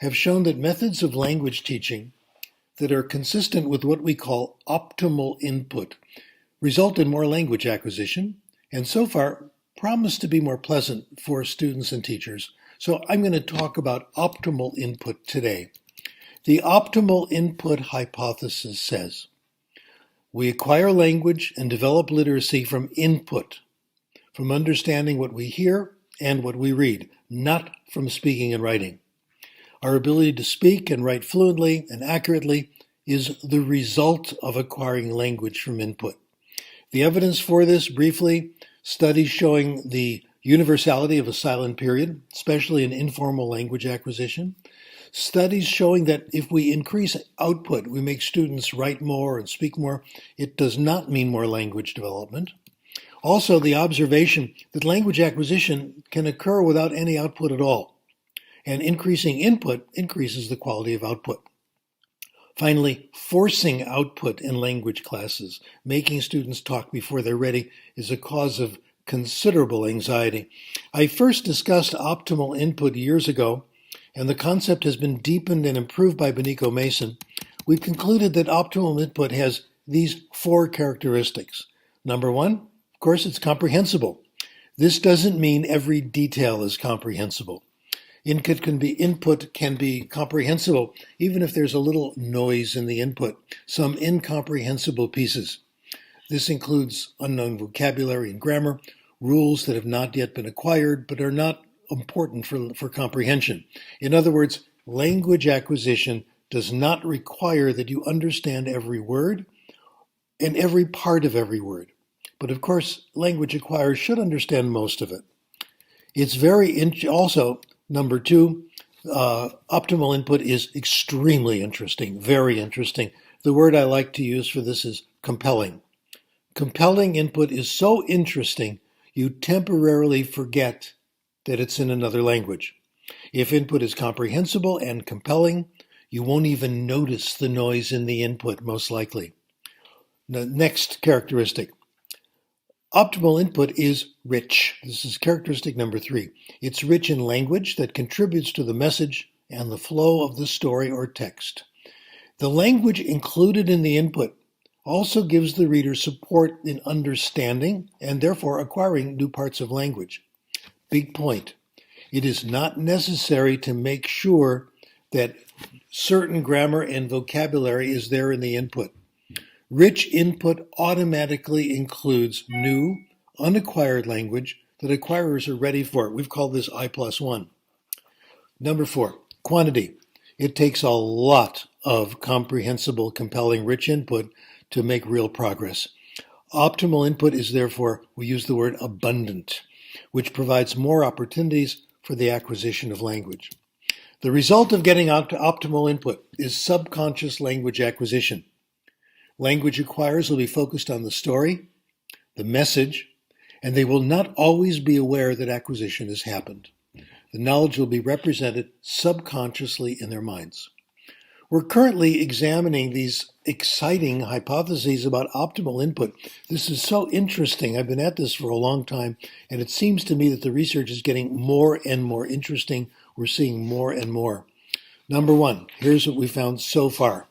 have shown that methods of language teaching that are consistent with what we call optimal input result in more language acquisition, and so far promise to be more pleasant for students and teachers. So I'm going to talk about optimal input today. The optimal input hypothesis says we acquire language and develop literacy from input, from understanding what we hear and what we read, not from speaking and writing. Our ability to speak and write fluently and accurately is the result of acquiring language from input. The evidence for this, briefly, studies showing the universality of a silent period, especially in informal language acquisition. Studies showing that if we increase output, we make students write more and speak more, it does not mean more language development. Also, the observation that language acquisition can occur without any output at all, and increasing input increases the quality of output. Finally, forcing output in language classes, making students talk before they're ready, is a cause of considerable anxiety. I first discussed optimal input years ago, and the concept has been deepened and improved by Benico Mason. We've concluded that optimal input has these 4 characteristics. Number 1, of course, it's comprehensible. This doesn't mean every detail is comprehensible. Input can be comprehensible, even if there's a little noise in the input, some incomprehensible pieces. This includes unknown vocabulary and grammar, rules that have not yet been acquired but are not important for comprehension. In other words, language acquisition does not require that you understand every word and every part of every word. But of course, language acquirers should understand most of it. It's also, number 2, optimal input is extremely interesting, very interesting. The word I like to use for this is compelling. Compelling input is so interesting, you temporarily forget that it's in another language. If input is comprehensible and compelling, you won't even notice the noise in the input, most likely. The next characteristic. Optimal input is rich. This is characteristic number 3. It's rich in language that contributes to the message and the flow of the story or text. The language included in the input also gives the reader support in understanding and therefore acquiring new parts of language. Big point. It is not necessary to make sure that certain grammar and vocabulary is there in the input. Rich input automatically includes new, unacquired language that acquirers are ready for. We've called this I+1. Number 4, quantity. It takes a lot of comprehensible, compelling, rich input to make real progress. Optimal input is therefore, we use the word abundant, which provides more opportunities for the acquisition of language. The result of getting optimal input is subconscious language acquisition. Language acquirers will be focused on the story, the message, and they will not always be aware that acquisition has happened. The knowledge will be represented subconsciously in their minds. We're currently examining these exciting hypotheses about optimal input. This is so interesting. I've been at this for a long time, and it seems to me that the research is getting more and more interesting. We're seeing more and more. Number 1, here's what we found so far.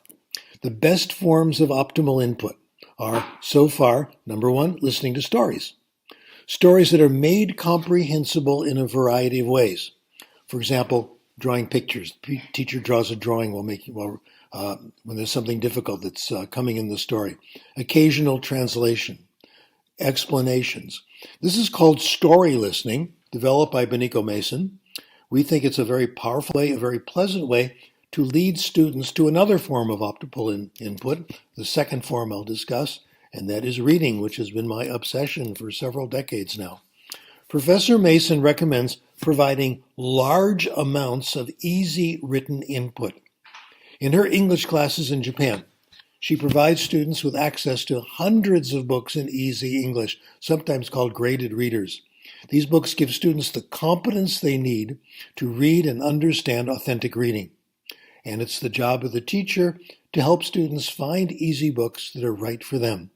The best forms of optimal input are, so far, number 1, listening to stories. Stories that are made comprehensible in a variety of ways. For example, drawing pictures. The teacher draws a drawing when there's something difficult that's coming in the story. Occasional translation. Explanations. This is called story listening, developed by Benico Mason. We think it's a very powerful way, a very pleasant way to lead students to another form of optimal input, the second form I'll discuss, and that is reading, which has been my obsession for several decades now. Professor Mason recommends providing large amounts of easy written input. In her English classes in Japan, she provides students with access to hundreds of books in easy English, sometimes called graded readers. These books give students the competence they need to read and understand authentic reading. And it's the job of the teacher to help students find easy books that are right for them.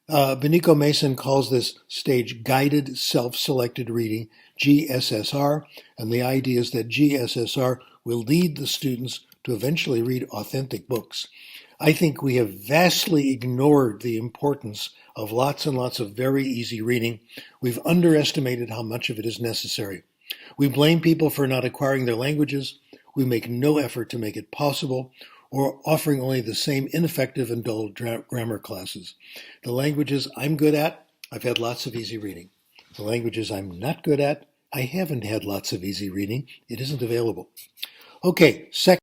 Benico Mason calls this stage guided self-selected reading, GSSR, and the idea is that GSSR will lead the students to eventually read authentic books. I think we have vastly ignored the importance of lots and lots of very easy reading. We've underestimated how much of it is necessary. We blame people for not acquiring their languages. We make no effort to make it possible, or offering only the same ineffective and dull grammar classes. The languages I'm good at, I've had lots of easy reading. The languages I'm not good at, I haven't had lots of easy reading. It isn't available. Okay, second.